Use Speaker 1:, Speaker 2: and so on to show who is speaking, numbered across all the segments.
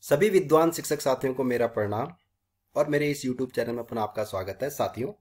Speaker 1: सभी विद्वान शिक्षक साथियों को मेरा प्रणाम और मेरे इस YouTube चैनल में पुनः आपका स्वागत है। साथियों,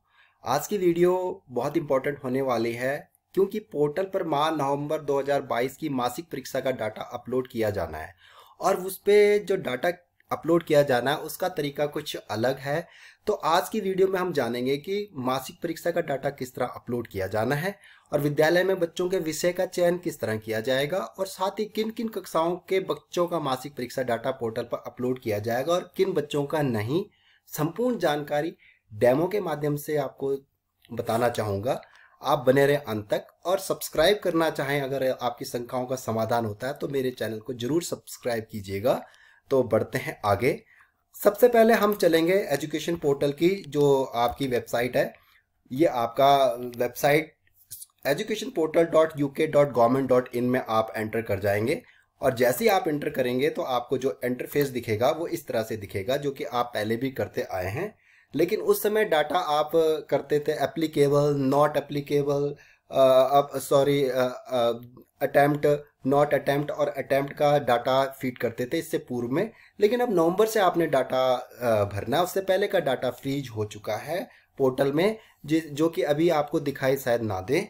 Speaker 1: आज की वीडियो बहुत इंपॉर्टेंट होने वाली है क्योंकि पोर्टल पर माह नवंबर 2022 की मासिक परीक्षा का डाटा अपलोड किया जाना है और उस पे जो डाटा अपलोड किया जाना है उसका तरीका कुछ अलग है। तो आज की वीडियो में हम जानेंगे कि मासिक परीक्षा का डाटा किस तरह अपलोड किया जाना है और विद्यालय में बच्चों के विषय का चयन किस तरह किया जाएगा और साथ ही किन किन कक्षाओं के बच्चों का मासिक परीक्षा डाटा पोर्टल पर अपलोड किया जाएगा और किन बच्चों का नहीं। संपूर्ण जानकारी डेमो के माध्यम से आपको बताना चाहूँगा। आप बने रहे अंत तक और सब्सक्राइब करना चाहें अगर आपकी शंकाओं का समाधान होता है तो मेरे चैनल को जरूर सब्सक्राइब कीजिएगा। तो बढ़ते हैं आगे। सबसे पहले हम चलेंगे एजुकेशन पोर्टल की जो आपकी वेबसाइट है। ये आपका वेबसाइट educationportal.uk.government.in में आप एंटर कर जाएंगे और जैसे ही आप एंटर करेंगे तो आपको जो इंटरफेस दिखेगा वो इस तरह से दिखेगा, जो कि आप पहले भी करते आए हैं। लेकिन उस समय डाटा आप करते थे applicable, not applicable, attempt, not attempt और अटेम्प्ट का डाटा फीड करते थे इससे पूर्व में। लेकिन अब नवंबर से आपने डाटा भरना है। उससे पहले का डाटा फ्रीज हो चुका है पोर्टल में, जो कि अभी आपको दिखाई शायद ना दे।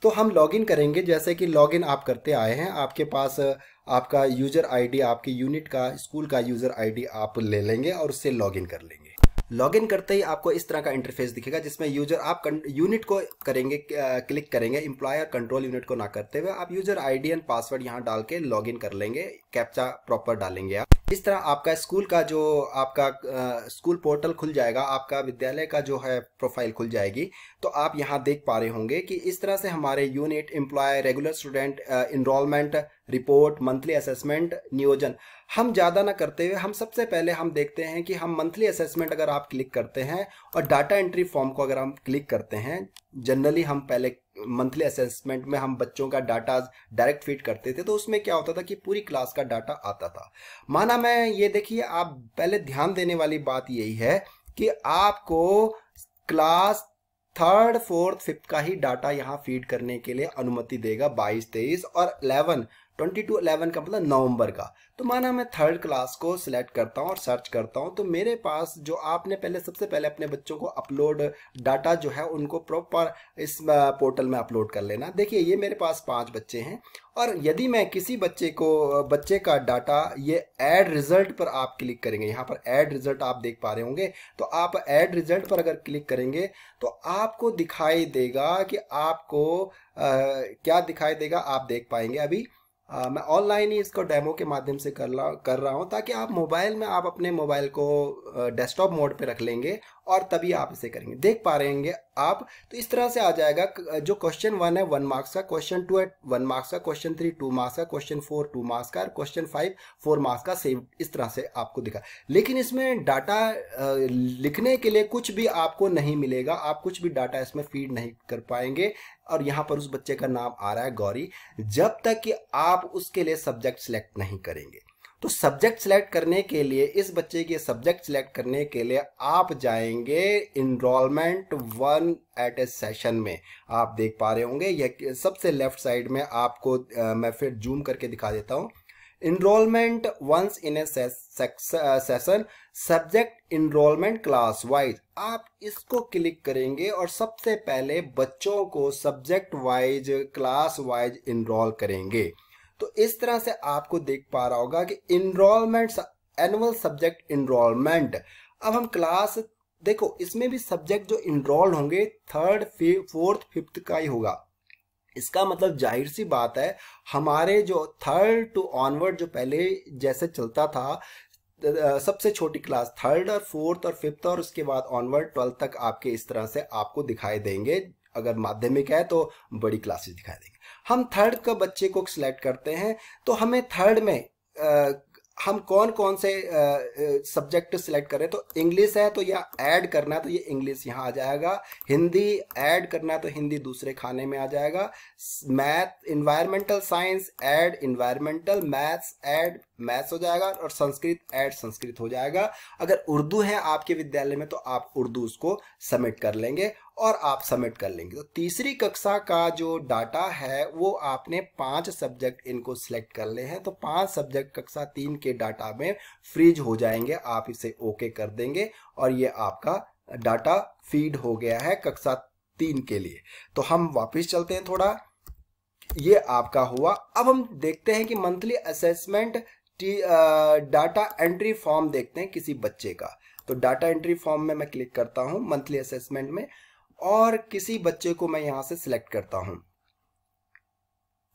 Speaker 1: तो हम लॉगिन करेंगे। जैसे कि लॉगिन आप करते आए हैं, आपके पास आपका यूजर आईडी, आपके यूनिट का, स्कूल का यूजर आईडी आप ले लेंगे और उससे लॉगिन कर लेंगे। लॉगिन करते ही आपको इस तरह का इंटरफेस दिखेगा जिसमें यूजर आप यूनिट को करेंगे, क्लिक करेंगे। एम्प्लॉयर कंट्रोल यूनिट को ना करते हुए आप यूजर आईडी एंड पासवर्ड यहाँ डाल के लॉगिन कर लेंगे। कैप्चा प्रॉपर डालेंगे आप। इस तरह आपका स्कूल का जो आपका स्कूल पोर्टल खुल जाएगा, आपका विद्यालय का जो है प्रोफाइल खुल जाएगी। तो आप यहाँ देख पा रहे होंगे कि इस तरह से हमारे unit, employ, regular student, enrolment report, monthly assessment, नियोजन। हम ज़्यादा ना करते हुए हम सबसे पहले हम देखते हैं कि हम मंथली असेसमेंट अगर आप क्लिक करते हैं और डाटा एंट्री फॉर्म को अगर हम क्लिक करते हैं, जनरली हम पहले मंथली असेसमेंट में हम बच्चों का डाटा डायरेक्ट फीड करते थे। तो उसमें क्या होता था कि पूरी क्लास का डाटा आता था। माना मैं ये देखिए, आप पहले ध्यान देने वाली बात यही है कि आपको क्लास 3rd, 4th, 5th का ही डाटा यहाँ फीड करने के लिए अनुमति देगा। 22, 23 और 11, 22-11 का मतलब नवंबर का। तो माना मैं 3rd क्लास को सिलेक्ट करता हूँ और सर्च करता हूँ तो मेरे पास जो आपने सबसे पहले अपने बच्चों को अपलोड डाटा जो है उनको प्रॉपर इस पोर्टल में अपलोड कर लेना। देखिए ये मेरे पास 5 बच्चे हैं और यदि मैं किसी बच्चे का डाटा, ये ऐड रिजल्ट पर आप क्लिक करेंगे, यहाँ पर ऐड रिजल्ट आप देख पा रहे होंगे। तो आप ऐड रिजल्ट पर अगर क्लिक करेंगे तो आपको दिखाई देगा कि आपको क्या दिखाई देगा, आप देख पाएंगे। अभी मैं ऑनलाइन ही इसको डेमो के माध्यम से कर रहा हूँ ताकि आप मोबाइल में आप अपने मोबाइल को डेस्कटॉप मोड पे रख लेंगे और तभी आप इसे करेंगे। देख पा रहे होंगे आप। तो इस तरह से आ जाएगा। जो क्वेश्चन 1 है 1 मार्क्स का, क्वेश्चन 2 है 1 मार्क्स का, क्वेश्चन 3 2 मार्क्स का, क्वेश्चन 4 2 मार्क्स का, क्वेश्चन 5 4 मार्क्स का। सेव इस तरह से आपको दिखा। लेकिन इसमें डाटा लिखने के लिए कुछ भी आपको नहीं मिलेगा। आप कुछ भी डाटा इसमें फीड नहीं कर पाएंगे। और यहाँ पर उस बच्चे का नाम आ रहा है गौरी, जब तक कि आप उसके लिए सब्जेक्ट सिलेक्ट नहीं करेंगे। तो सब्जेक्ट सिलेक्ट करने के लिए, इस बच्चे के सब्जेक्ट सिलेक्ट करने के लिए आप जाएंगे इनरोलमेंट 1 एट ए सेशन में। आप देख पा रहे होंगे यह सबसे लेफ्ट साइड में आपको मैं फिर जूम करके दिखा देता हूँ। Enrolment once in a session, subject enrolment class wise. आप इसको क्लिक करेंगे और सबसे पहले बच्चों को subject wise, class wise enrol करेंगे। तो इस तरह से आपको देख पा रहा होगा कि इनरोलमेंट, एनुअल सब्जेक्ट इनरोलमेंट। अब हम क्लास देखो, इसमें भी सब्जेक्ट जो इनरोल होंगे 3rd, 4th, 5th का ही होगा। इसका मतलब जाहिर सी बात है, हमारे जो 3rd टू ऑनवर्ड जो पहले जैसे चलता था, सबसे छोटी क्लास 3rd और 4th और 5th और उसके बाद ऑनवर्ड 12th तक आपके इस तरह से आपको दिखाई देंगे। अगर माध्यमिक है तो बड़ी क्लासेस दिखाई देंगे। हम 3rd का बच्चे को सिलेक्ट करते हैं तो हमें 3rd में हम कौन कौन से सब्जेक्ट सिलेक्ट करें। तो इंग्लिश है तो या ऐड करना है तो ये इंग्लिश यहाँ आ जाएगा। हिंदी ऐड करना है तो हिंदी दूसरे खाने में आ जाएगा। Math, environmental science add environmental, maths add maths हो जाएगा और संस्कृत ऐड संस्कृत हो जाएगा। अगर उर्दू है आपके विद्यालय में तो आप उर्दू उसको सबमिट कर लेंगे और आप सबमिट कर लेंगे। तो तीसरी कक्षा का जो डाटा है वो आपने 5 सब्जेक्ट इनको सिलेक्ट कर ले हैं, तो 5 सब्जेक्ट कक्षा 3 के डाटा में फ्रीज हो जाएंगे। आप इसे ओके कर देंगे और ये आपका डाटा फीड हो गया है कक्षा 3 के लिए। तो हम वापस चलते हैं थोड़ा, ये आपका हुआ। अब हम देखते हैं कि monthly assessment data entry form देखते हैं किसी बच्चे का। तो डाटा एंट्री फॉर्म में मैं क्लिक करता हूं मंथली असेसमेंट में और किसी बच्चे को मैं यहां से सिलेक्ट करता हूं।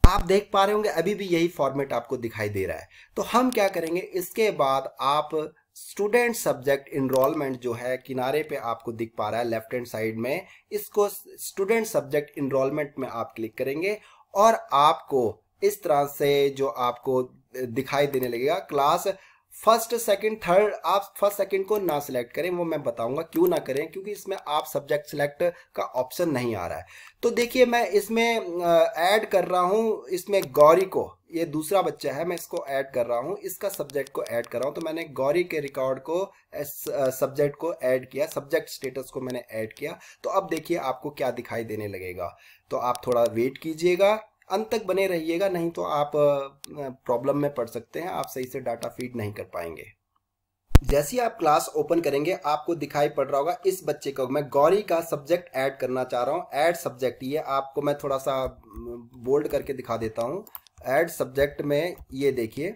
Speaker 1: आप देख पा रहे होंगे अभी भी यही फॉर्मेट आपको दिखाई दे रहा है। तो हम क्या करेंगे, इसके बाद आप स्टूडेंट सब्जेक्ट इनरोलमेंट जो है किनारे पे आपको दिख पा रहा है लेफ्ट हैंड साइड में, इसको स्टूडेंट सब्जेक्ट इनरोलमेंट में आप क्लिक करेंगे और आपको इस तरह से जो आपको दिखाई देने लगेगा क्लास फर्स्ट सेकंड थर्ड। आप फर्स्ट सेकंड को ना सिलेक्ट करें, वो मैं बताऊंगा क्यों ना करें, क्योंकि इसमें आप सब्जेक्ट सिलेक्ट का ऑप्शन नहीं आ रहा है। तो देखिए मैं इसमें ऐड कर रहा हूं, इसमें गौरी को, ये दूसरा बच्चा है, मैं इसको ऐड कर रहा हूं, इसका सब्जेक्ट को ऐड कर रहा हूं। तो मैंने गौरी के रिकॉर्ड को सब्जेक्ट को ऐड किया, सब्जेक्ट स्टेटस को मैंने ऐड किया। तो अब देखिए आपको क्या दिखाई देने लगेगा। तो आप थोड़ा वेट कीजिएगा, अंत तक बने रहिएगा, नहीं तो आप प्रॉब्लम में पड़ सकते हैं, आप सही से डाटा फीड नहीं कर पाएंगे। जैसे ही आप क्लास ओपन करेंगे आपको दिखाई पड़ रहा होगा इस बच्चे को मैं गौरी का सब्जेक्ट ऐड करना चाह रहा हूँ। ऐड सब्जेक्ट, ये आपको मैं थोड़ा सा बोल्ड करके दिखा देता हूँ। ऐड सब्जेक्ट में ये देखिए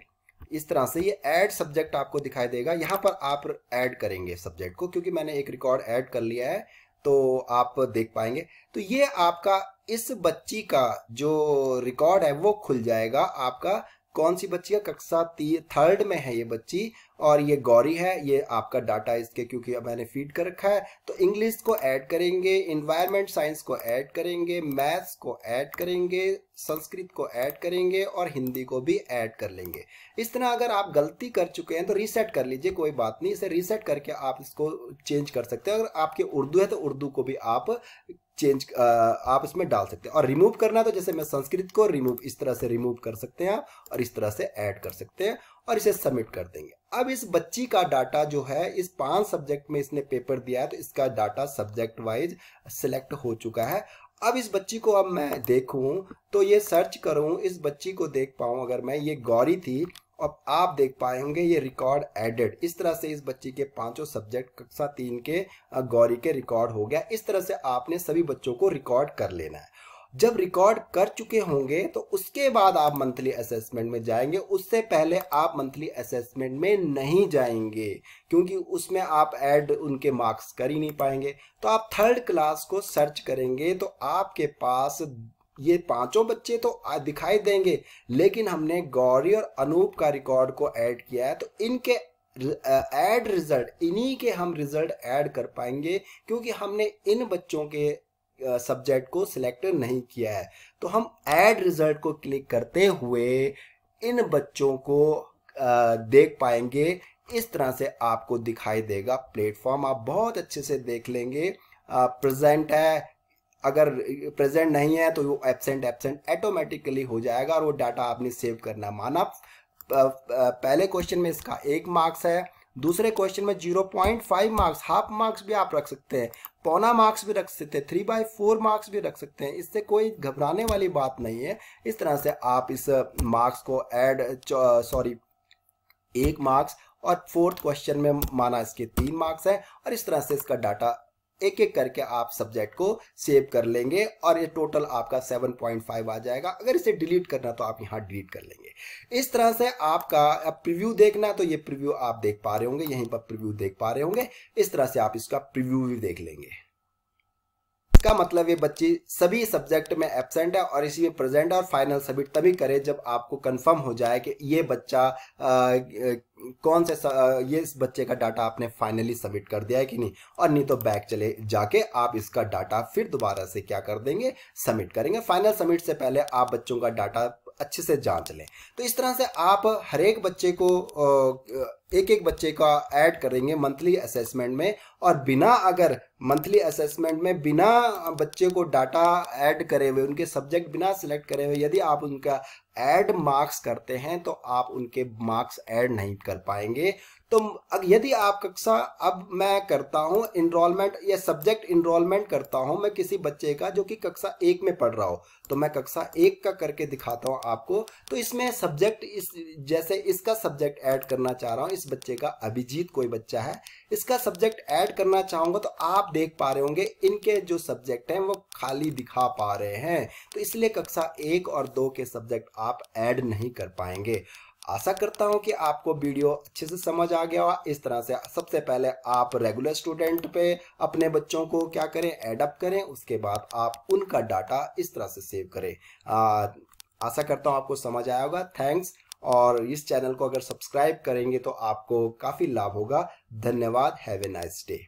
Speaker 1: इस तरह से ये ऐड सब्जेक्ट आपको दिखाई देगा। यहाँ पर आप ऐड करेंगे सब्जेक्ट को, क्योंकि मैंने एक रिकॉर्ड ऐड कर लिया है तो आप देख पाएंगे। तो ये आपका इस बच्ची का जो रिकॉर्ड है वो खुल जाएगा। आपका कौन सी बच्ची है, कक्षा थर्ड में है ये बच्ची और ये गौरी है। ये आपका डाटा इसके, क्योंकि अब मैंने फीड कर रखा है। तो इंग्लिश को ऐड करेंगे, इन्वायरमेंट साइंस को ऐड करेंगे, मैथ्स को ऐड करेंगे, संस्कृत को ऐड करेंगे और हिंदी को भी ऐड कर लेंगे। इस तरह अगर आप गलती कर चुके हैं तो रीसेट कर लीजिए, कोई बात नहीं, इसे रीसेट करके आप इसको चेंज कर सकते हैं। अगर आपके उर्दू है तो उर्दू को भी आप चेंज आप इसमें डाल सकते हैं। और रिमूव करना तो जैसे मैं संस्कृत को रिमूव इस तरह से रिमूव कर सकते हैं और इस तरह से ऐड कर सकते हैं और इसे सबमिट कर देंगे। अब इस बच्ची का डाटा जो है इस 5 सब्जेक्ट में इसने पेपर दिया है तो इसका डाटा सब्जेक्ट वाइज सिलेक्ट हो चुका है। अब इस बच्ची को अब मैं देखूं तो ये सर्च करूं, इस बच्ची को देख पाऊं, अगर मैं, ये गौरी थी, अब आप देख पाए होंगे ये रिकॉर्ड एडेड। इस तरह से इस बच्ची के 5 सब्जेक्ट कक्षा 3 के गौरी के रिकॉर्ड हो गया। इस तरह से आपने सभी बच्चों को रिकॉर्ड कर लेना है। जब रिकॉर्ड कर चुके होंगे तो उसके बाद आप मंथली असेसमेंट में जाएंगे। उससे पहले आप मंथली असेसमेंट में नहीं जाएंगे, क्योंकि उसमें आप ऐड उनके मार्क्स कर ही नहीं पाएंगे। तो आप थर्ड क्लास को सर्च करेंगे तो आपके पास ये 5 बच्चे तो दिखाई देंगे, लेकिन हमने गौरी और अनूप का रिकॉर्ड को ऐड किया है तो इनके ऐड रिजल्ट, इन्हीं के हम रिजल्ट ऐड कर पाएंगे, क्योंकि हमने इन बच्चों के सब्जेक्ट को सिलेक्ट नहीं किया है। तो हम ऐड रिजल्ट को क्लिक करते हुए इन बच्चों को देख पाएंगे। इस तरह से आपको दिखाई देगा प्लेटफॉर्म, आप बहुत अच्छे से देख लेंगे। प्रेजेंट है, अगर प्रेजेंट नहीं है तो वो एब्सेंट ऑटोमेटिकली हो जाएगा और वो डाटा आपने सेव करना। माना पहले क्वेश्चन में इसका 1 मार्क्स है, दूसरे क्वेश्चन में 0.5 मार्क्स, हाफ मार्क्स भी आप रख सकते हैं, पौना मार्क्स भी रख सकते हैं, 3/4 मार्क्स भी रख सकते हैं। इससे कोई घबराने वाली बात नहीं है। इस तरह से आप इस मार्क्स को ऐड 1 मार्क्स और 4th क्वेश्चन में माना इसके 3 मार्क्स है और इस तरह से इसका डाटा एक एक करके आप सब्जेक्ट को सेव कर लेंगे और ये टोटल आपका 7.5 आ जाएगा। अगर इसे डिलीट करना तो आप यहाँ डिलीट कर लेंगे। इस तरह से आपका अब प्रीव्यू देखना तो ये प्रीव्यू आप देख पा रहे होंगे, यहीं पर प्रीव्यू देख पा रहे होंगे। इस तरह से आप इसका प्रीव्यू भी देख लेंगे। इसका मतलब ये बच्ची सभी सब्जेक्ट में एब्सेंट है और इसी में प्रेजेंट और फाइनल सबमिट तभी करें जब आपको कंफर्म हो जाए कि ये बच्चा कौन से ये इस बच्चे का डाटा आपने फाइनली सबमिट कर दिया है कि नहीं, और नहीं तो बैक चले जाके आप इसका डाटा फिर दोबारा से क्या कर देंगे, सबमिट करेंगे। फाइनल सबमिट से पहले आप बच्चों का डाटा अच्छे से जांच लें। तो इस तरह से आप हर एक बच्चे को एक एक बच्चे का ऐड करेंगे मंथली असेसमेंट में, और बिना अगर मंथली असेसमेंट में बिना बच्चे को डाटा ऐड करे हुए, उनके सब्जेक्ट बिना सिलेक्ट करे हुए यदि आप उनका ऐड मार्क्स करते हैं तो आप उनके मार्क्स ऐड नहीं कर पाएंगे। तो यदि आप कक्षा, अब मैं करता हूं इनरोलमेंट या सब्जेक्ट इनरोलमेंट करता हूं मैं किसी बच्चे का जो कि कक्षा 1 में पढ़ रहा हो, तो मैं कक्षा 1 का करके दिखाता हूं आपको। तो इसमें सब्जेक्ट जैसे इसका सब्जेक्ट ऐड करना चाह रहा हूं, इस बच्चे का अभिजीत कोई बच्चा है, इसका सब्जेक्ट ऐड करना चाहूंगा तो आप देख पा रहे होंगे इनके जो सब्जेक्ट हैं वो खाली दिखा पा रहे हैं। तो इसलिए कक्षा 1 और 2 के सब्जेक्ट आप ऐड नहीं कर पाएंगे। आशा करता हूं कि आपको वीडियो अच्छे से समझ आ गया होगा। इस तरह से सबसे पहले आप रेगुलर स्टूडेंट पे अपने बच्चों को क्या करें, एडअप करें, उसके बाद आप उनका डाटा इस तरह से सेव करें। आशा करता हूं आपको समझ आया होगा। थैंक्स। और इस चैनल को अगर सब्सक्राइब करेंगे तो आपको काफ़ी लाभ होगा। धन्यवाद। Have a nice day.